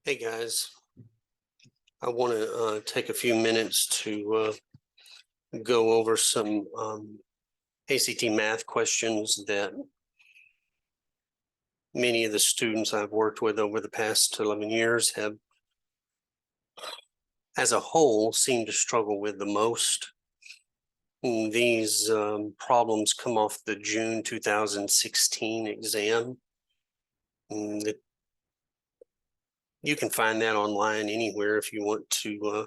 Hey guys, I want to take a few minutes to go over some ACT math questions that many of the students I've worked with over the past 11 years have, as a whole, seemed to struggle with the most. And these problems come off the June 2016 exam. You can find that online anywhere if you want to.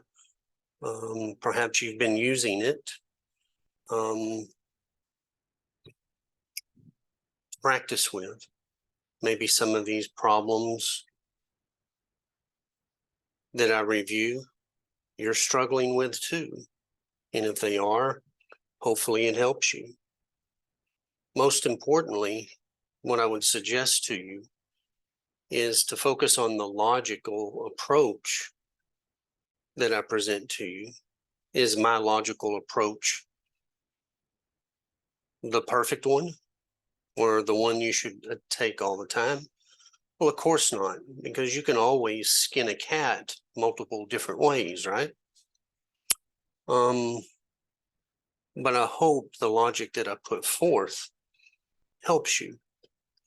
Perhaps you've been using it. Practice with. Maybe some of these problems that I review, you're struggling with too. And if they are, hopefully it helps you. Most importantly, what I would suggest to you is to focus on the logical approach that I present to you. Is my logical approach the perfect one or the one you should take all the time? Well, of course not, because you can always skin a cat multiple different ways, right? But I hope the logic that I put forth helps you.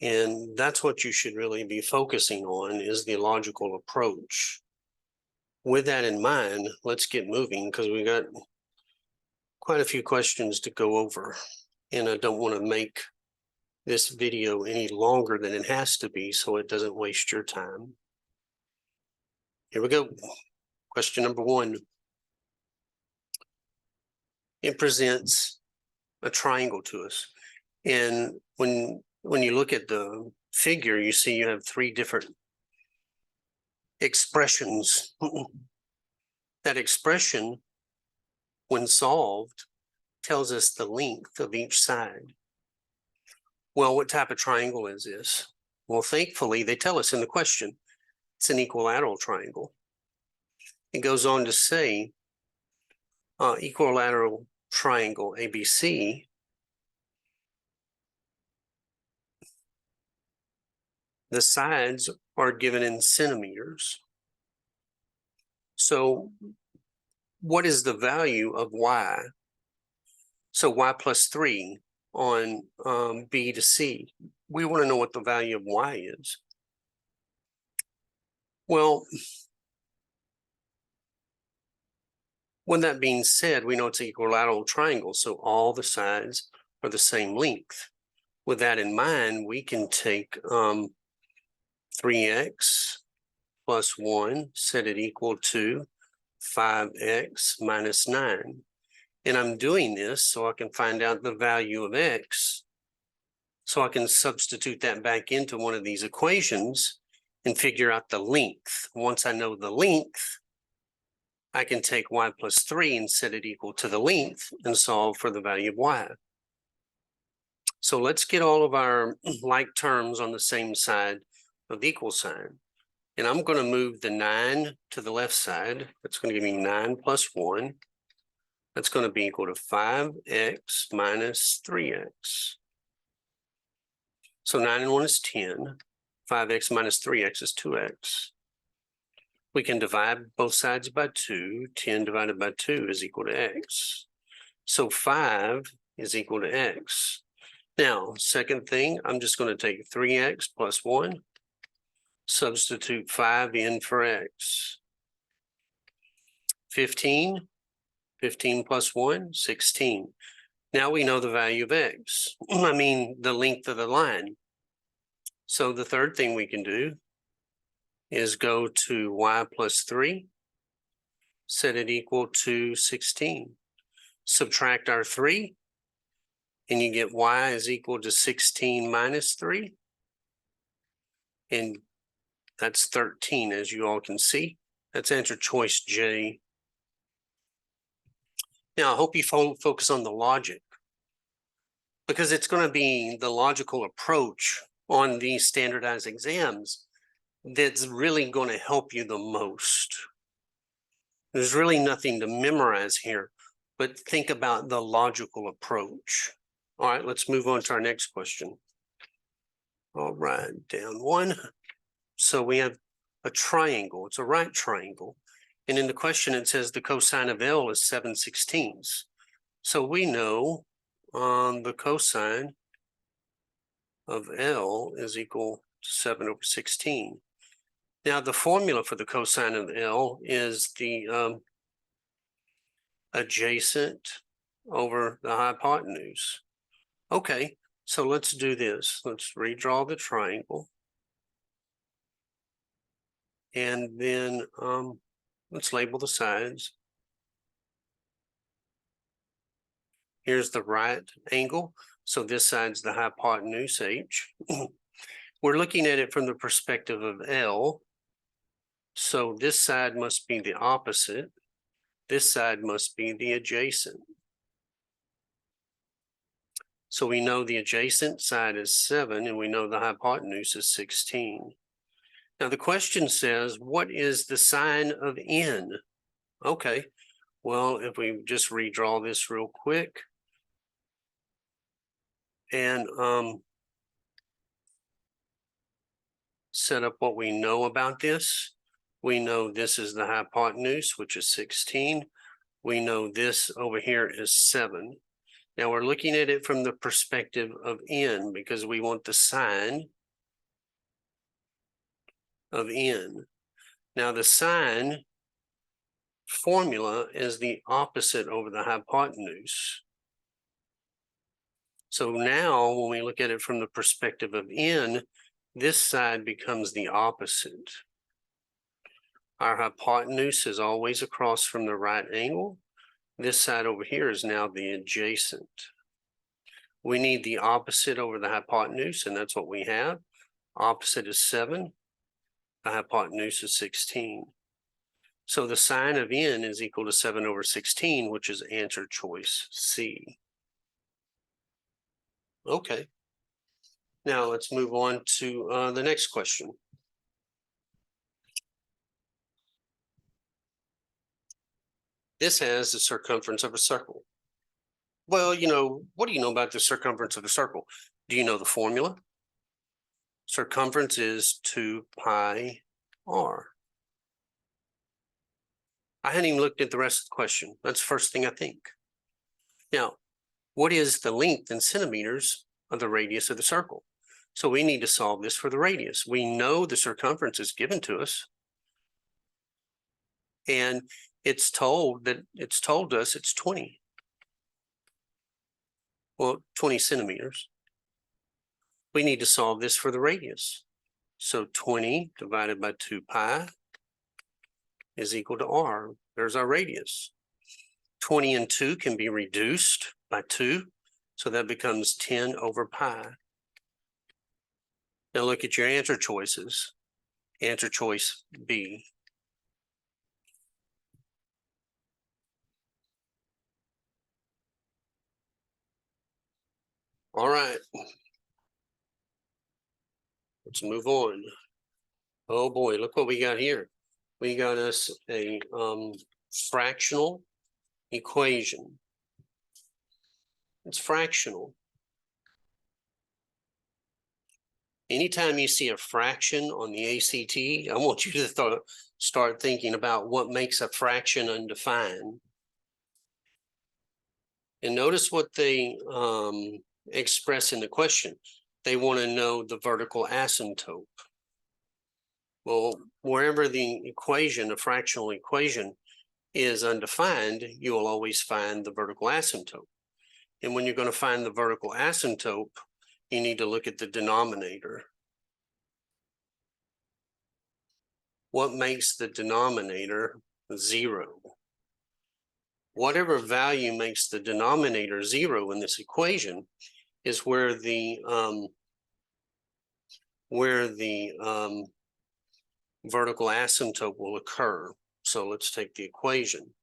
And that's what you should really be focusing on, is the logical approach. With that in mind, let's get moving, because we got quite a few questions to go over. And I don't want to make this video any longer than it has to be so it doesn't waste your time. Here we go. Question number 1. It presents a triangle to us. And when you look at the figure, you see you have 3 different expressions. That expression, when solved, tells us the length of each side. Well, what type of triangle is this? Well, thankfully, they tell us in the question, it's an equilateral triangle. It goes on to say, equilateral triangle ABC the sides are given in centimeters. So what is the value of y? So y plus 3 on B to C. We want to know what the value of y is. Well, with that being said, we know it's an equilateral triangle, so all the sides are the same length. With that in mind, we can take 3x plus 1, set it equal to 5x minus 9. And I'm doing this so I can find out the value of x, so I can substitute that back into one of these equations and figure out the length. Once I know the length, I can take y plus 3 and set it equal to the length and solve for the value of y. So let's get all of our like terms on the same side of the equal sign. And I'm going to move the 9 to the left side. That's going to give me 9 plus 1. That's going to be equal to 5x minus 3x. So 9 and 1 is 10. 5x minus 3x is 2x. We can divide both sides by 2. 10 divided by 2 is equal to x. So 5 is equal to x. Now, second thing, I'm just going to take 3x plus 1, substitute 5 in for x. 15 plus 1, 16. Now we know the value of x. I mean, the length of the line. So the third thing we can do is go to y plus 3, set it equal to 16. Subtract our 3, and you get y is equal to 16 minus 3. And that's 13, as you all can see. That's answer choice J. Now, I hope you focus on the logic, because it's going to be the logical approach on these standardized exams that's really going to help you the most. There's really nothing to memorize here, but think about the logical approach. All right, let's move on to our next question. All right, down 1. So we have a triangle. It's a right triangle. And in the question, it says the cosine of L is 7/16. So we know the cosine of L is equal to 7/16. Now, the formula for the cosine of L is the adjacent over the hypotenuse. Okay, so let's do this. Let's redraw the triangle. And then let's label the sides. Here's the right angle. So this side's the hypotenuse, H. We're looking at it from the perspective of L. So this side must be the opposite. This side must be the adjacent. So we know the adjacent side is 7, and we know the hypotenuse is 16. Now the question says, what is the sine of N? Okay, well, if we just redraw this real quick, and set up what we know about this. We know this is the hypotenuse, which is 16. We know this over here is 7. Now we're looking at it from the perspective of N because we want the sine of N. Now the sine formula is the opposite over the hypotenuse. So now when we look at it from the perspective of N, this side becomes the opposite. Our hypotenuse is always across from the right angle. This side over here is now the adjacent. We need the opposite over the hypotenuse, and that's what we have. Opposite is 7. The hypotenuse is 16. So the sine of N is equal to 7/16, which is answer choice C. Okay. Now let's move on to the next question. This has the circumference of a circle. Well, what do you know about the circumference of a circle? Do you know the formula? Circumference is 2 pi r. I hadn't even looked at the rest of the question. That's the first thing I think. Now, what is the length in centimeters of the radius of the circle? So we need to solve this for the radius. We know the circumference is given to us. And it's told us it's 20. Well, 20 centimeters. We need to solve this for the radius. So 20 divided by 2 pi is equal to r. There's our radius. 20 and 2 can be reduced by 2. So that becomes 10 over pi. Now look at your answer choices. Answer choice B. All right. Let's move on. Oh boy, look what we got here. We got us a fractional equation. It's fractional. Anytime you see a fraction on the ACT, I want you to start thinking about what makes a fraction undefined. And notice what they express in the question. They want to know the vertical asymptote. Well, wherever the equation, a fractional equation, is undefined, you will always find the vertical asymptote. And when you're going to find the vertical asymptote, you need to look at the denominator. What makes the denominator 0? Whatever value makes the denominator 0 in this equation is where the vertical asymptote will occur. So let's take the equation.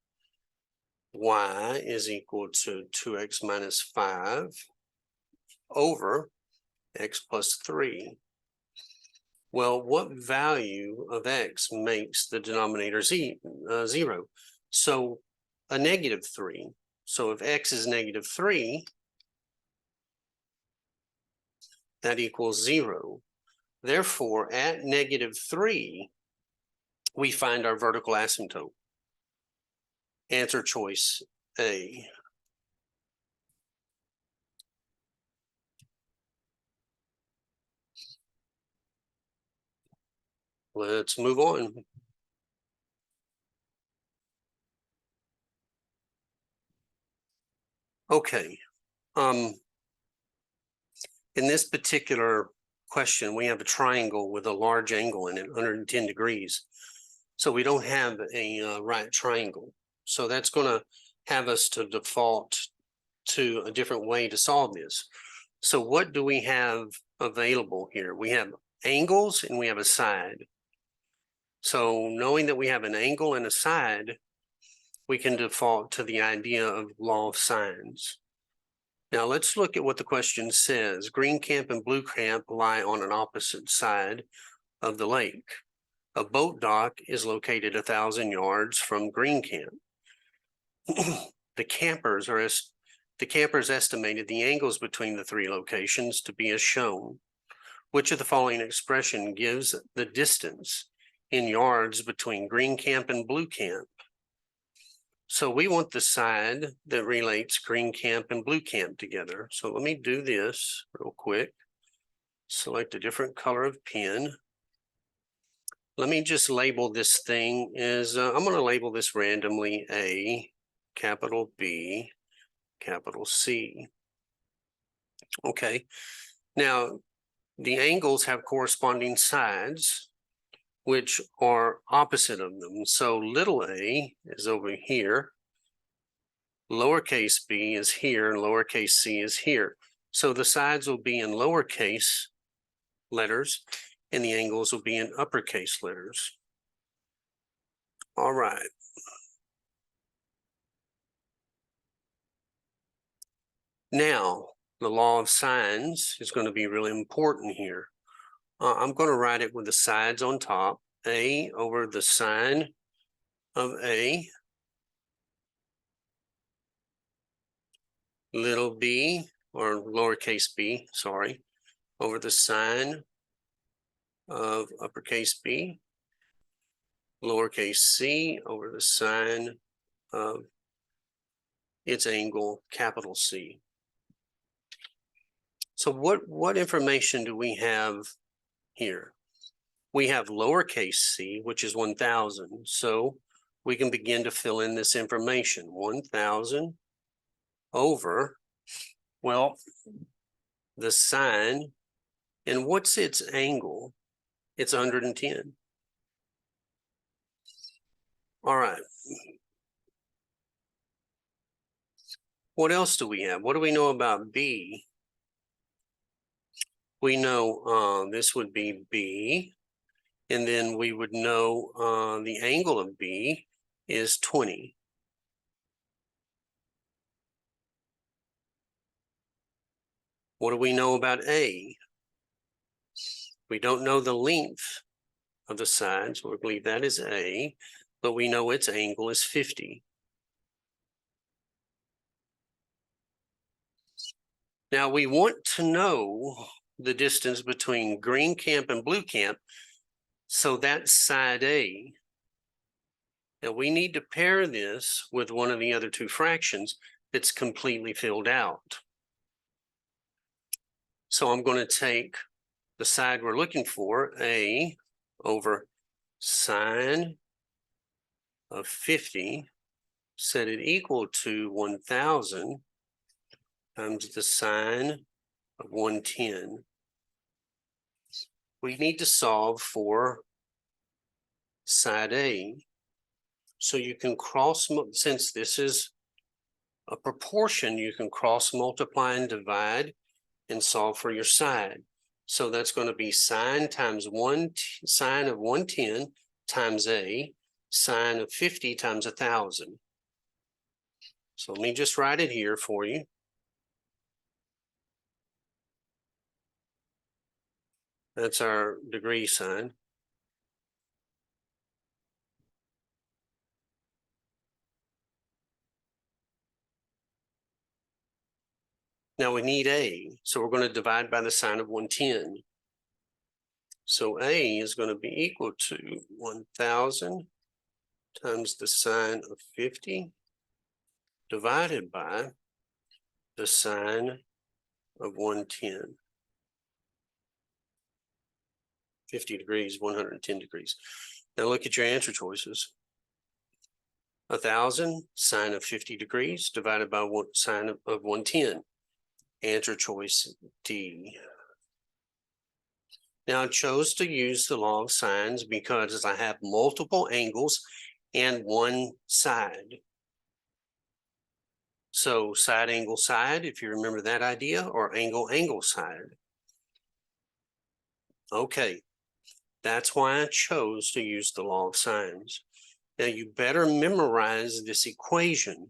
Y is equal to 2x minus 5 over x plus 3. Well, what value of x makes the denominator 0? So a -3. So if x is -3, that equals 0. Therefore, at -3, we find our vertical asymptote. Answer choice A. Let's move on. Okay. In this particular question, we have a triangle with a large angle in it, 110 degrees. So we don't have a right triangle. So that's going to have us to default to a different way to solve this. So what do we have available here? We have angles and we have a side. So knowing that we have an angle and a side, we can default to the idea of law of sines. Now let's look at what the question says. Green camp and blue camp lie on an opposite side of the lake. A boat dock is located 1,000 yards from Green camp. The campers estimated the angles between the three locations to be as shown. Which of the following expression gives the distance in yards between Green camp and blue camp? So we want the side that relates Green camp and blue camp together. So let me do this real quick. Select a different color of pen. Let me just label this thing as, I'm going to label this randomly A, capital B, capital C. Okay, now the angles have corresponding sides, which are opposite of them. So little a is over here, lowercase b is here, and lowercase c is here. So the sides will be in lowercase letters, and the angles will be in uppercase letters. All right. Now, the law of sines is going to be really important here. I'm going to write it with the sides on top, A over the sine of A, little b, or lowercase b, sorry, over the sine of uppercase B, lowercase c over the sine of its angle, capital C. So what information do we have here? We have lowercase c, which is 1,000. So we can begin to fill in this information. 1,000 over, well, the sine, and what's its angle? It's 110. All right. What else do we have? What do we know about B? We know this would be B, and then we would know the angle of B is 20. What do we know about A? We don't know the length of the side, so we believe that is A, but we know its angle is 50. Now we want to know the distance between Green camp and Blue camp, so that's side A. Now we need to pair this with one of the other two fractions that's completely filled out. So I'm going to take the side we're looking for, A over sine of 50, set it equal to 1,000 times the sine of 110. We need to solve for side A. So you can since this is a proportion, you can cross multiply and divide and solve for your side. So that's going to be sine times sine of 110 times A, sine of 50 times 1,000. So let me just write it here for you. That's our degree sign. Now we need A, so we're going to divide by the sine of 110. So A is going to be equal to 1,000 times the sine of 50 divided by the sine of 110. 50 degrees, 110 degrees. Now look at your answer choices. 1,000 sine of 50 degrees divided by sine of 110. Answer choice D. Now I chose to use the law of sines because I have multiple angles and one side. So side angle side, if you remember that idea, or angle angle side. Okay, that's why I chose to use the law of sines. Now you better memorize this equation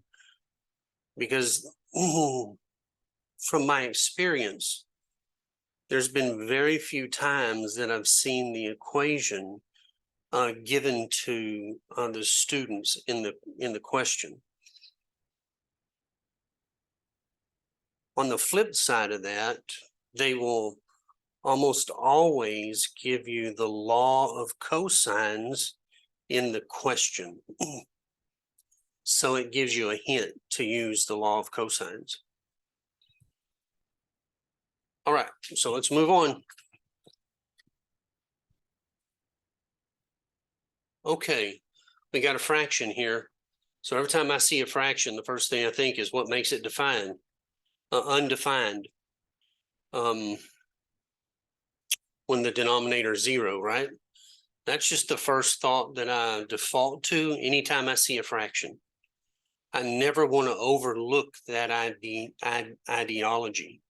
because from my experience, there's been very few times that I've seen the equation given to the students in the question. On the flip side of that, they will almost always give you the law of cosines in the question. So it gives you a hint to use the law of cosines. All right, so let's move on. Okay, we got a fraction here. So every time I see a fraction, the first thing I think is what makes it defined, undefined. When the denominator is 0, right? That's just the first thought that I default to anytime I see a fraction. I never want to overlook that ideology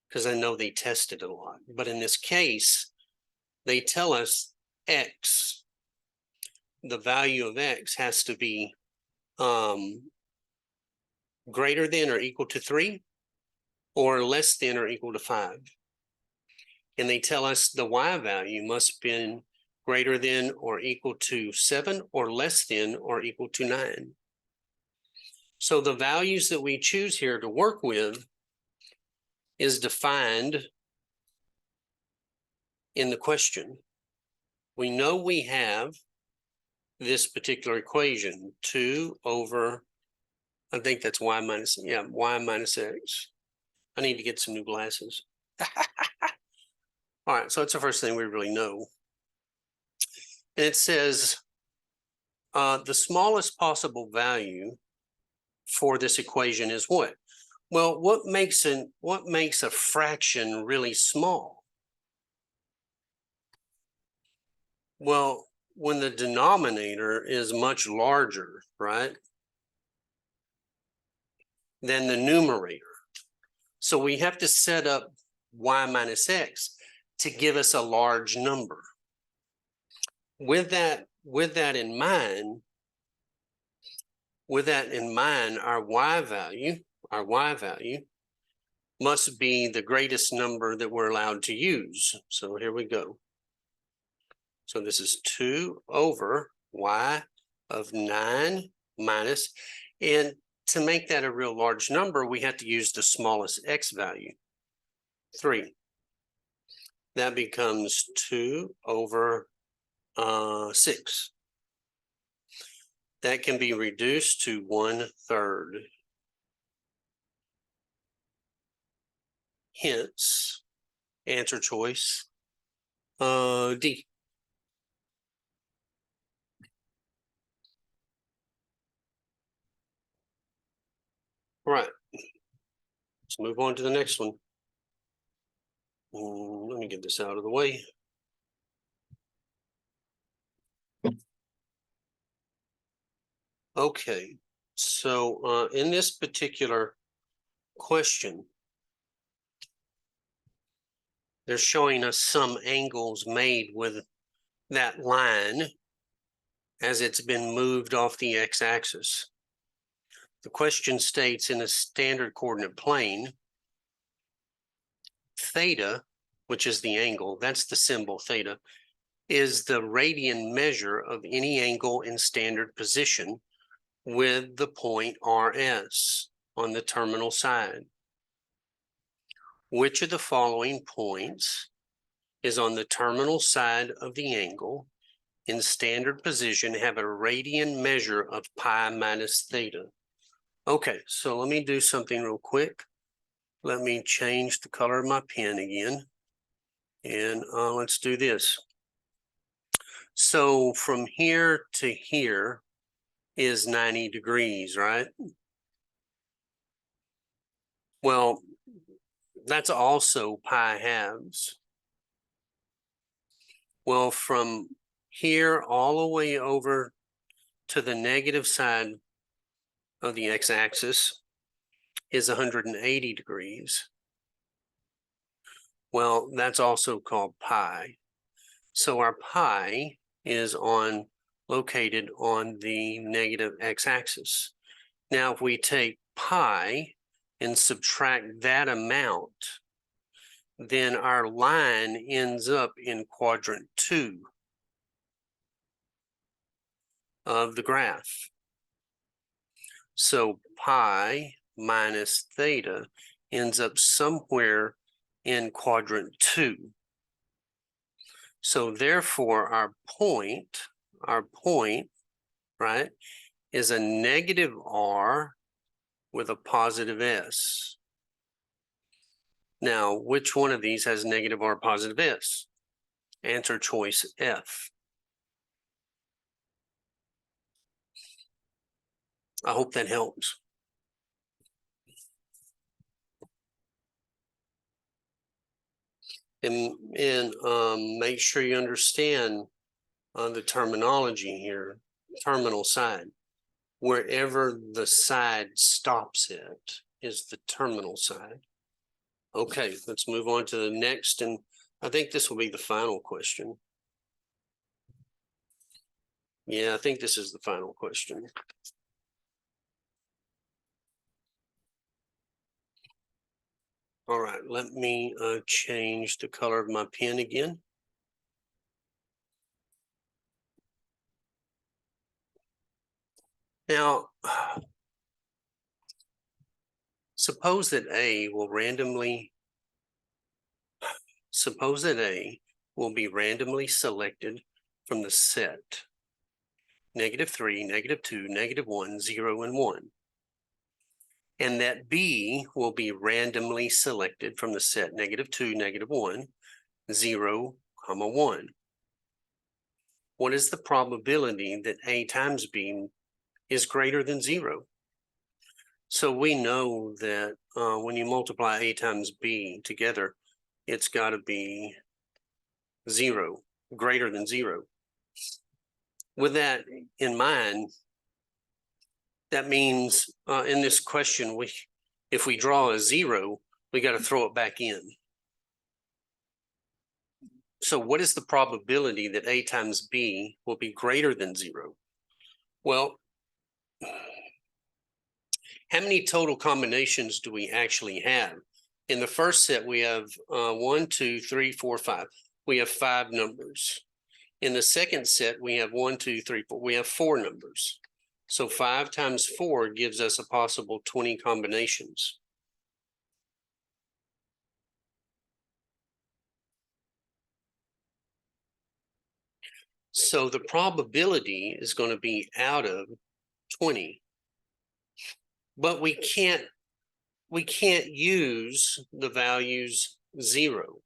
because I know they test it a lot. But in this case, they tell us x, the value of x has to be greater than or equal to 3 or less than or equal to 5. And they tell us the y value must be greater than or equal to 7 or less than or equal to 9. So the values that we choose here to work with is defined in the question. We know we have this particular equation, 2 over, I think that's y minus x. I need to get some new glasses. All right, so that's the first thing we really know. And it says the smallest possible value for this equation is what? Well, what makes a fraction really small? Well, when the denominator is much larger, right, than the numerator. So we have to set up y minus x to give us a large number. With that in mind, our y value must be the greatest number that we're allowed to use. So here we go. So this is 2 over y of 9 minus, and to make that a real large number, we have to use the smallest x value, 3. That becomes 2 over 6. That can be reduced to 1/3. Hence, answer choice D. All right, let's move on to the next one. Let me get this out of the way. Okay, so in this particular question, they're showing us some angles made with that line as it's been moved off the x-axis. The question states in a standard coordinate plane, theta, which is the angle, that's the symbol theta, is the radian measure of any angle in standard position with the point RS on the terminal side. Which of the following points is on the terminal side of the angle in standard position, have a radian measure of pi minus theta. Okay, so let me do something real quick. Let me change the color of my pen again. And let's do this. So from here to here is 90 degrees, right? Well, that's also pi halves. Well, from here all the way over to the negative side of the x-axis is 180 degrees. Well, that's also called pi. So our pi is located on the negative x-axis. Now, if we take pi and subtract that amount, then our line ends up in quadrant 2 of the graph. So pi minus theta ends up somewhere in quadrant 2. So therefore our point, right, is a negative r with a positive s. Now, which one of these has negative r positive s? Answer choice F. I hope that helps. And make sure you understand the terminology here, terminal side. Wherever the side stops at is the terminal side. Okay, let's move on to the next, and I think this will be the final question. Yeah, I think this is the final question. All right, let me change the color of my pen again. Now, suppose that A will be randomly selected from the set -3, -2, -1, 0, and 1. And that B will be randomly selected from the set -2, -1, 0, 1. What is the probability that A times B is greater than 0? So we know that when you multiply A times B together, it's got to be 0, greater than 0. With that in mind, that means in this question, if we draw a 0, we got to throw it back in. So what is the probability that A times B will be greater than 0? Well, how many total combinations do we actually have? In the first set, we have 1, 2, 3, 4, 5. We have 5 numbers. In the second set, we have 1, 2, 3, 4. We have 4 numbers. So 5 times 4 gives us a possible 20 combinations. So the probability is going to be out of 20. But we can't use the values 0,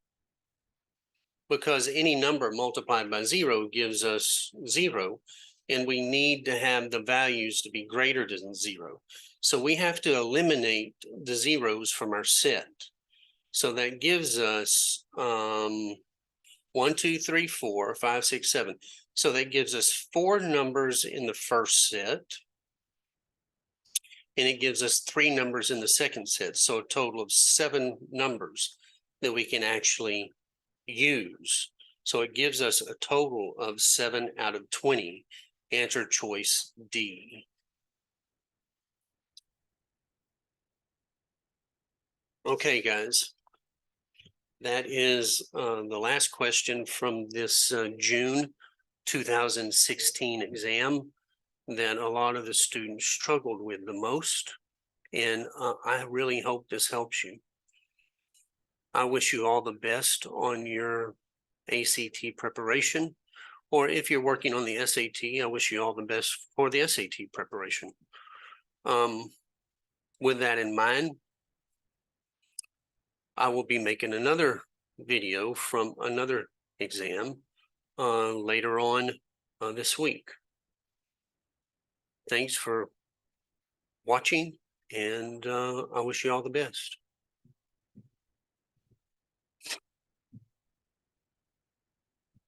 because any number multiplied by 0 gives us 0, and we need to have the values to be greater than 0. So we have to eliminate the zeros from our set. So that gives us 1, 2, 3, 4, 5, 6, 7. So that gives us 4 numbers in the first set, and it gives us 3 numbers in the second set. So a total of 7 numbers that we can actually use. So it gives us a total of 7 out of 20. Answer choice D. Okay, guys. That is the last question from this June 2016 exam that a lot of the students struggled with the most. And I really hope this helps you. I wish you all the best on your ACT preparation. Or if you're working on the SAT, I wish you all the best for the SAT preparation. With that in mind, I will be making another video from another exam later on this week. Thanks for watching, and I wish you all the best.